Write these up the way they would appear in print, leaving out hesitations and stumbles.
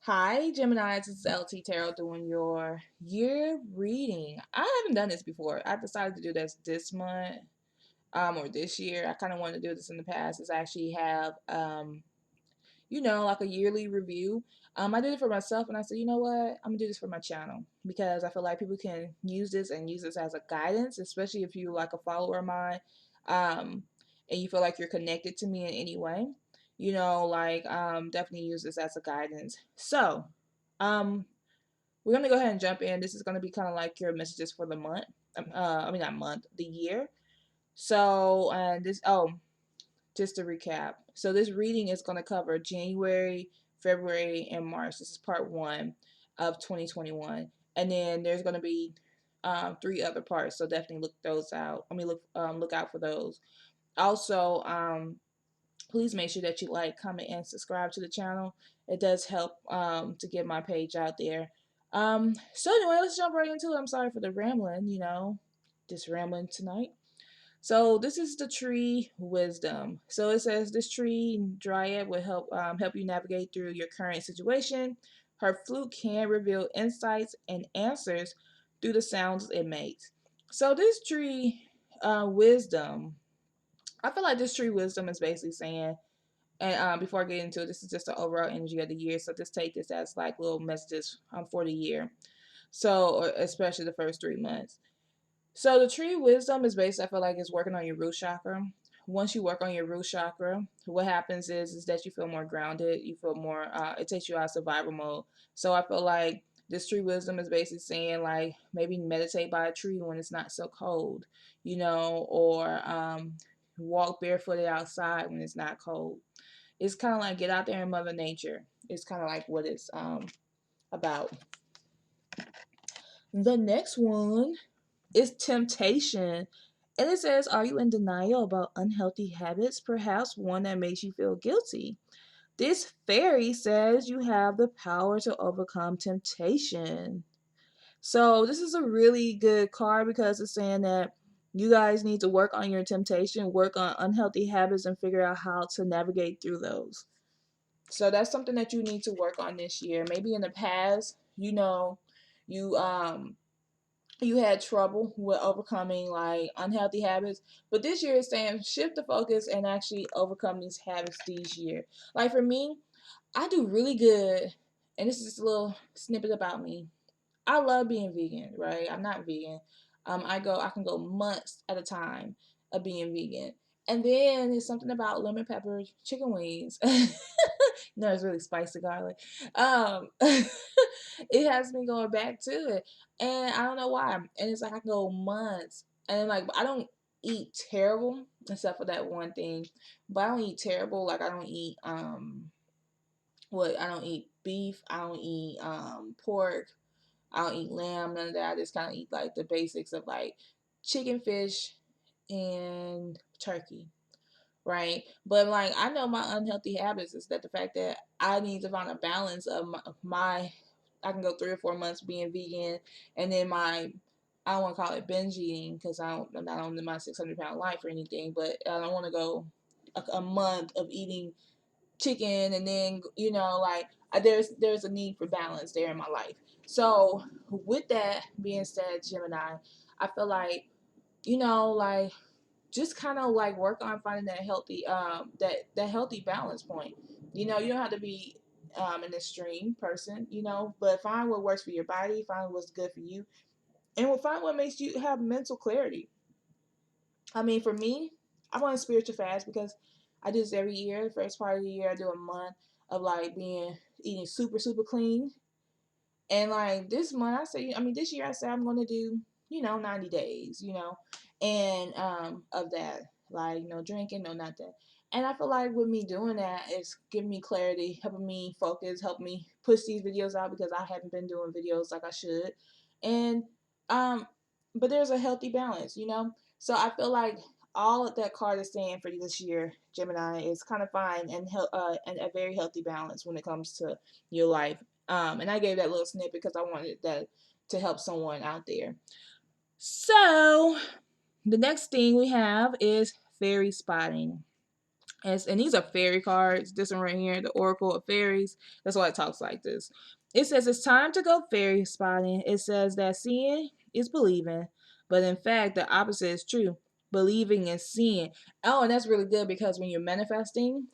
Hi, Gemini. This is LT Tarot doing your year reading. I haven't done this before. I decided to do this month, or this year. I kind of wanted to do this in the past. Is actually have, like a yearly review. I did it for myself, and I said, you know what? I'm gonna do this for my channel because I feel like people can use this and use this as a guidance, especially if you like a follower of mine, um, and you feel like you're connected to me in any way. Definitely use this as a guidance. So, um, we're gonna go ahead and jump in. This is gonna be kind of like your messages for the month. Not month, the year. So, and this. Oh, just to recap. So this reading is gonna cover January, February, and March. This is part one of 2021, and then there's gonna be three other parts. So definitely look those out. Look out for those. Also, please make sure that you like, comment, and subscribe to the channel. It does help to get my page out there. So anyway, let's jump right into it. I'm sorry for the rambling, just rambling tonight. So this is the tree wisdom. So it says this tree dryad will help you navigate through your current situation. Her flute can reveal insights and answers through the sounds it makes. So this tree wisdom, I feel like this tree wisdom is basically saying, and before I get into it, this is just the overall energy of the year. So just take this as like little messages for the year. So, or especially the first 3 months. So the tree wisdom is based, I feel like, is working on your root chakra. Once you work on your root chakra, what happens is that you feel more grounded. You feel more. It takes you out of survival mode. So I feel like this tree wisdom is basically saying like maybe meditate by a tree when it's not so cold, or walk barefooted outside when it's not cold. It's kind of like get out there in Mother Nature. It's kind of like what it's about. The next one is temptation. And it says, are you in denial about unhealthy habits? Perhaps one that makes you feel guilty. This fairy says you have the power to overcome temptation. So this is a really good card because it's saying that you guys need to work on your temptation, work on unhealthy habits, and figure out how to navigate through those. So that's something that you need to work on this year. Maybe in the past, you you had trouble with overcoming like unhealthy habits, but this year is saying shift the focus and actually overcome these habits this year. Like for me, I do really good, and this is just a little snippet about me. I love being vegan, right? I'm not vegan. I can go months at a time of being vegan. And then there's something about lemon pepper chicken wings. No, it's really spicy garlic. It has me going back to it, and I don't know why. And it's like I can go months, and like I don't eat terrible except for that one thing, but I don't eat terrible. Like I don't eat I don't eat beef. I don't eat pork. I don't eat lamb, none of that. I just kind of eat like the basics of like chicken, fish, and turkey, right? But like I know my unhealthy habits is that the fact that I need to find a balance of my I can go 3 or 4 months being vegan, and then I don't want to call it binge eating because I'm not on my 600-pound life or anything, but I don't want to go a month of eating chicken and then there's a need for balance there in my life. So with that being said, Gemini, I feel like like just kind of like work on finding that healthy that healthy balance point. You don't have to be an extreme person, but find what works for your body, find what's good for you, and find what makes you have mental clarity. I mean, for me, I'm on a spiritual fast because I do this every year. The first part of the year, I do a month of like eating super super clean, and like this month, this year I said I'm gonna do 90 days, and of that, like no drinking, no nothing. And I feel like with me doing that, it's giving me clarity, helping me focus, helping me push these videos out because I haven't been doing videos like I should, and um, but there's a healthy balance, So I feel like all of that card is saying for you this year, Gemini, is kind of fine and a very healthy balance when it comes to your life. And I gave that little snippet because I wanted that to help someone out there. So the next thing we have is fairy spotting. And these are fairy cards. This one right here, the Oracle of Fairies. That's why it talks like this. It says it's time to go fairy spotting. It says that seeing is believing, but in fact, the opposite is true. Believing is seeing. Oh, and that's really good because when you're manifesting,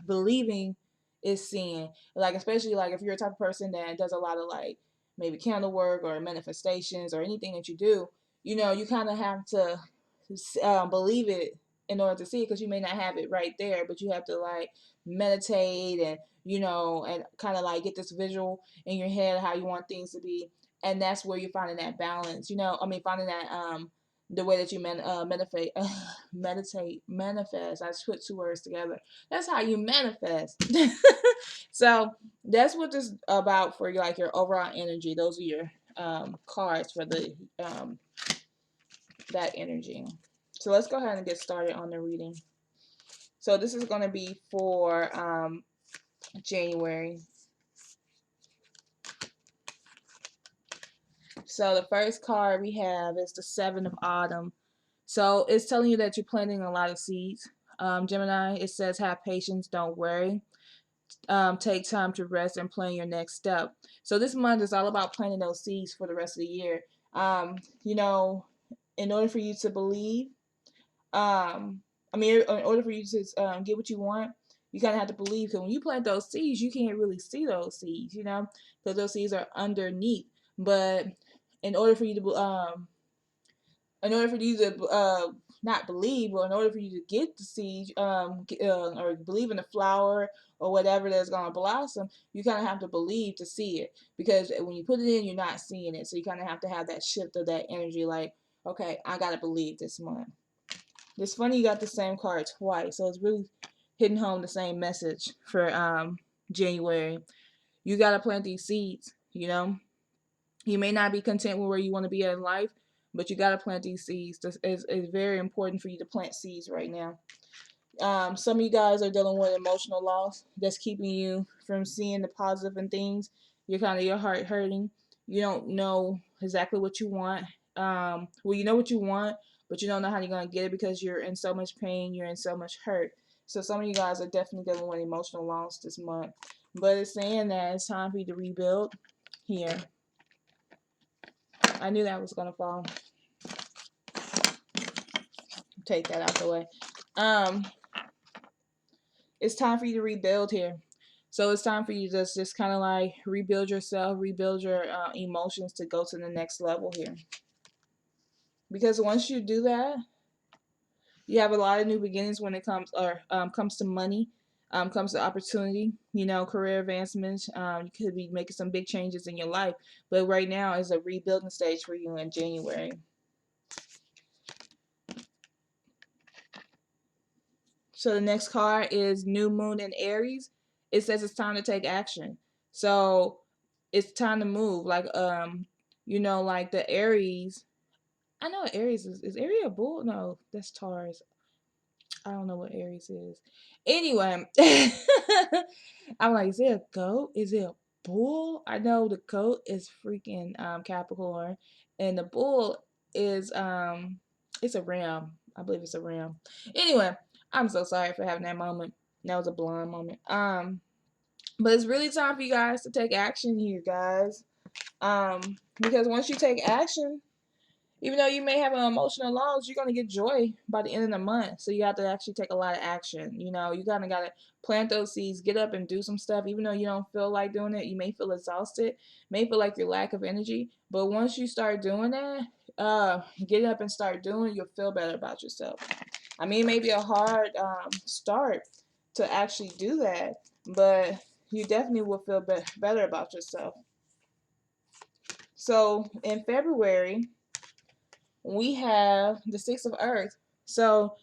believing is seeing. Like, especially like if you're a type of person that does a lot of like maybe candle work or manifestations or anything that you do, you kind of have to believe it in order to see it, because you may not have it right there, but you have to like meditate and and kind of like get this visual in your head how you want things to be. And that's where you're finding that balance, finding that the way that you meditate, manifest. I just put two words together. That's how you manifest. So that's what this is about for like your overall energy. Those are your cards for the that energy. So let's go ahead and get started on the reading. So this is going to be for January. So the first card we have is the Seven of Autumn. So it's telling you that you're planting a lot of seeds. Gemini, it says have patience, don't worry. Take time to rest and plan your next step. So this month is all about planting those seeds for the rest of the year. In order for you to believe, in order for you to get what you want, you kind of have to believe. Because when you plant those seeds, you can't really see those seeds, because those seeds are underneath. But in order for you to not believe, or in order for you to get the seed, or believe in the flower or whatever that's gonna blossom, you kind of have to believe to see it. Because when you put it in, you're not seeing it, so you kind of have to have that shift of that energy. Like, okay, I gotta believe this month. It's funny you got the same card twice, so it's really hitting home the same message for January. You gotta plant these seeds. You may not be content with where you want to be in life, but you gotta plant these seeds. It's very important for you to plant seeds right now. Some of you guys are dealing with emotional loss that's keeping you from seeing the positive in things. Your heart hurting. You don't know exactly what you want. Well, you know what you want, but you don't know how you're gonna get it because you're in so much pain. You're in so much hurt. So some of you guys are definitely dealing with emotional loss this month. But it's saying that it's time for you to rebuild. Here, I knew that was gonna fall. Take that out the way. It's time for you to rebuild here. So it's time for you to just kind of like rebuild yourself, rebuild your emotions to go to the next level here. Because once you do that, you have a lot of new beginnings when it comes to money, comes to opportunity, career advancements. You could be making some big changes in your life, but right now is a rebuilding stage for you in January. So the next card is New Moon in Aries. It says it's time to take action. So it's time to move. Like like the Aries. I know Aries is Aries a bull? No, that's Taurus. I don't know what Aries is. Anyway, I'm like, is it a goat? Is it a bull? I know the goat is freaking Capricorn, and the bull is it's a ram. I believe it's a ram. Anyway, I'm so sorry for having that moment. That was a blonde moment. But it's really time for you guys to take action here, guys. Because once you take action, even though you may have an emotional loss, you're going to get joy by the end of the month. So you have to actually take a lot of action. You kind of got to plant those seeds, get up and do some stuff. Even though you don't feel like doing it, you may feel exhausted, may feel like your lack of energy. But once you start doing that, get up and start doing it, you'll feel better about yourself. It may be a hard start to actually do that, but you definitely will feel better about yourself. So in February, we have the Six of Earth. So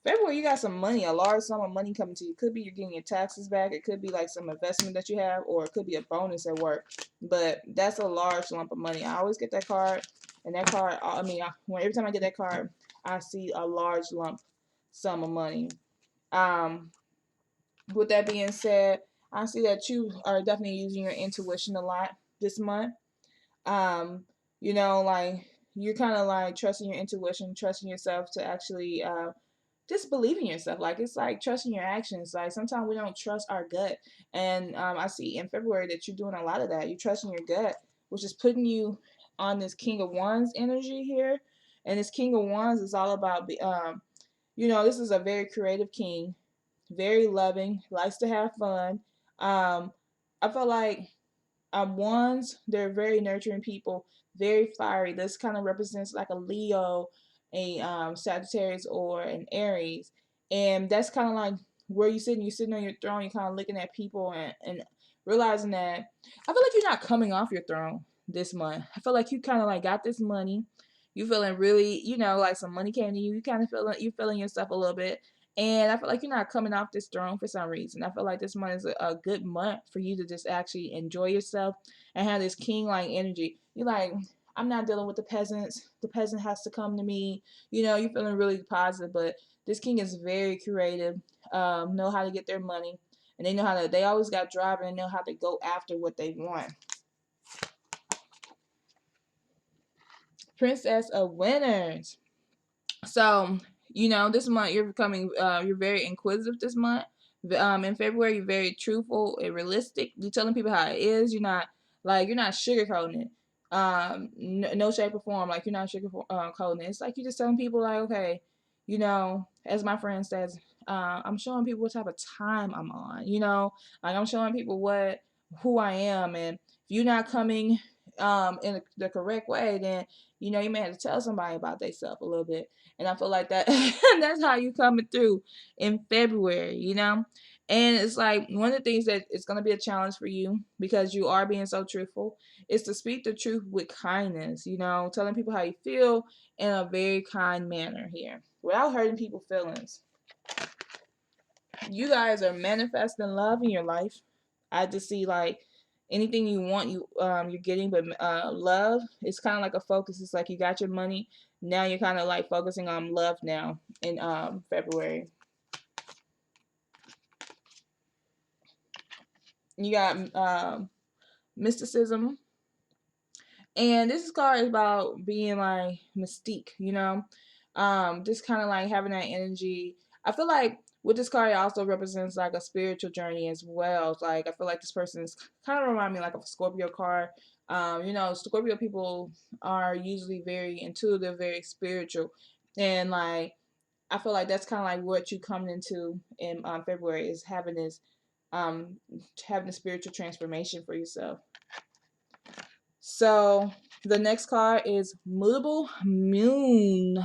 February, you got some money, a large sum of money coming to you. It could be you're getting your taxes back. It could be like some investment that you have, or it could be a bonus at work. But that's a large lump of money. I always get that card, and that card, every time I get that card, I see a large lump sum of money. With that being said, I see that you are definitely using your intuition a lot this month. Like you're kind of like trusting your intuition, trusting yourself to actually just believe in yourself. Like, it's like trusting your actions. Like, sometimes we don't trust our gut. And I see in February that you're doing a lot of that. You're trusting your gut, which is putting you on this King of Wands energy here. And this King of Wands is all about, this is a very creative king, very loving, likes to have fun. I feel like wands, they're very nurturing people, very fiery. This kind of represents like a Leo, a Sagittarius, or an Aries. And that's kind of like where you're sitting on your throne, you're kind of looking at people and realizing that I feel like you're not coming off your throne this month. I feel like you kind of like got this money. You feeling really, like some money came to you. You kind of feeling yourself a little bit. And I feel like you're not coming off this throne for some reason. I feel like this month is a good month for you to just actually enjoy yourself and have this king-like energy. You're like, I'm not dealing with the peasants. The peasant has to come to me. You're feeling really positive. But this king is very creative, know how to get their money. And they always got drive and know how to go after what they want. Princess of Winners. So, this month you're very inquisitive this month. In February, you're very truthful and realistic. You're telling people how it is. You're not sugarcoating it. No shape or form. Like, you're not sugarcoating it. It's like you're just telling people like, okay, as my friend says, I'm showing people what type of time I'm on. Like, I'm showing people who I am, and if you're not coming in the correct way, then you may have to tell somebody about themselves a little bit. And I feel like that that's how you coming through in February. And it's like one of the things that it's going to be a challenge for you, because you are being so truthful, is to speak the truth with kindness, telling people how you feel in a very kind manner here without hurting people's feelings. You guys are manifesting love in your life. I just see like anything you want, you're getting, but love is kind of like a focus. It's like you got your money, now you're kind of like focusing on love now in February. You got mysticism, and this card is about being like mystique, just kind of like having that energy. I feel like with this card, it also represents like a spiritual journey as well. It's like I feel like this person is kind of remind me like of a Scorpio card. Scorpio people are usually very intuitive, very spiritual, and like I feel like that's kind of like what you coming into in February is um having a spiritual transformation for yourself. So the next card is Mutable Moon.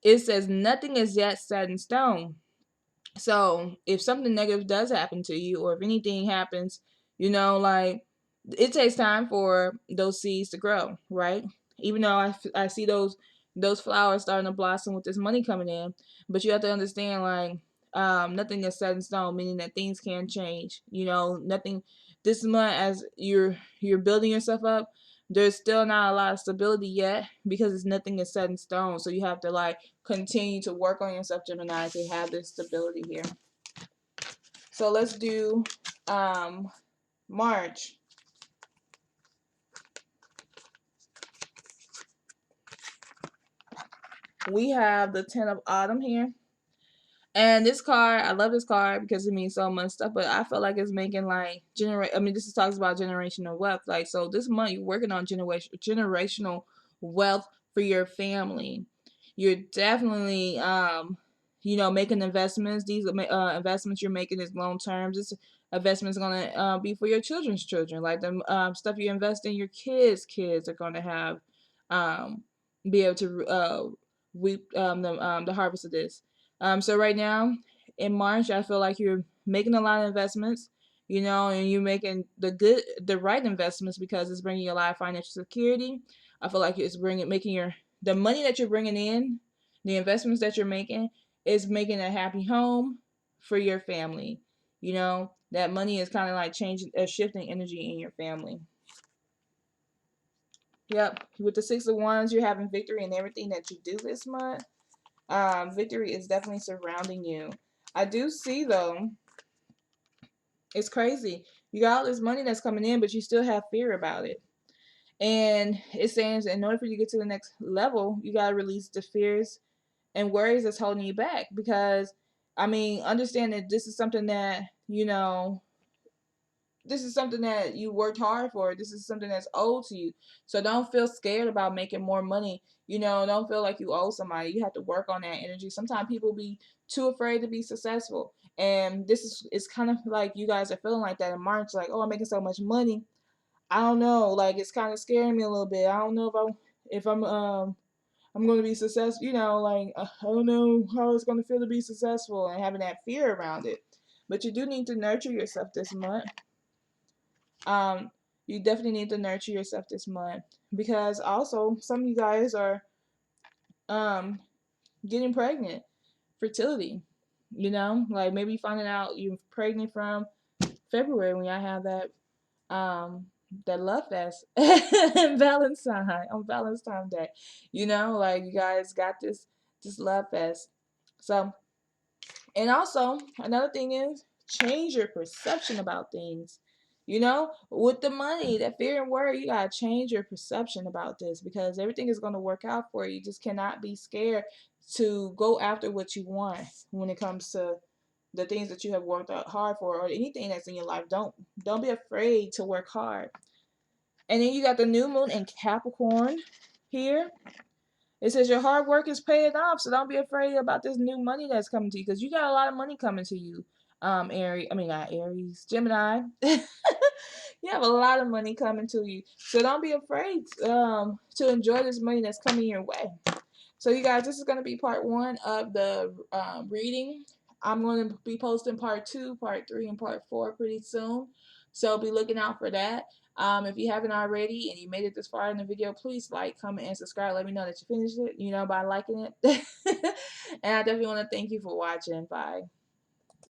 It says nothing is yet set in stone. So if something negative does happen to you, or if anything happens, like it takes time for those seeds to grow, right? Even though I see those flowers starting to blossom with this money coming in, but you have to understand like nothing is set in stone, meaning that things can change. Nothing this month as you're building yourself up. There's still not a lot of stability yet because it's nothing is set in stone. So you have to like continue to work on yourself, Gemini, to have this stability here. So let's do March. We have the 10 of Autumn here. And this card, I love this card because it means so much stuff, but I feel like it's making like this talks about generational wealth. Like, so this month you're working on generational wealth for your family. You're definitely making investments. These investments you're making is long term. This investment is gonna be for your children's children. Like the stuff you invest in, your kids are gonna have be able to reap the harvest of this. So right now in March, I feel like you're making a lot of investments, and you're making the right investments because it's bringing you a lot of financial security. I feel like it's the money that you're bringing in, the investments that you're making is making a happy home for your family. That money is kind of like shifting energy in your family. Yep. With the 6 of Wands, you're having victory in everything that you do this month. Victory is definitely surrounding you. I do see though, it's crazy. You got all this money that's coming in, but you still have fear about it. And it says in order for you to get to the next level, you gotta release the fears and worries that's holding you back. Because I mean, understand that this is something that, this is something that you worked hard for. This is something that's owed to you. So don't feel scared about making more money. Don't feel like you owe somebody. You have to work on that energy. Sometimes people be too afraid to be successful. And this is, it's kind of like you guys are feeling like that in March, like, oh, I'm making so much money. I don't know, like it's kind of scaring me a little bit. I don't know if I'm going to be successful, like I don't know how it's going to feel to be successful and having that fear around it. But you do need to nurture yourself this month. um you definitely need to nurture yourself this month, because also some of you guys are um getting pregnant. Fertility, like maybe finding out you're pregnant from February, when y'all have that love fest on Valentine's Day. Like you guys got this love fest. So, and also another thing is, change your perception about things. With the money, that fear and worry, you gotta change your perception about this, because everything is gonna work out for you. You just cannot be scared to go after what you want when it comes to the things that you have worked out hard for, or anything that's in your life. Don't be afraid to work hard. And then you got the new moon in Capricorn here. It says your hard work is paying off, so don't be afraid about this new money that's coming to you, because you got a lot of money coming to you. Aries, I mean not Aries, Gemini. You have a lot of money coming to you, so don't be afraid to enjoy this money that's coming your way. So you guys, this is going to be part one of the reading. I'm going to be posting part two, part three, and part four pretty soon. So be looking out for that. If you haven't already and you made it this far in the video, please like, comment, and subscribe. Let me know that you finished it, by liking it. And I definitely want to thank you for watching. Bye.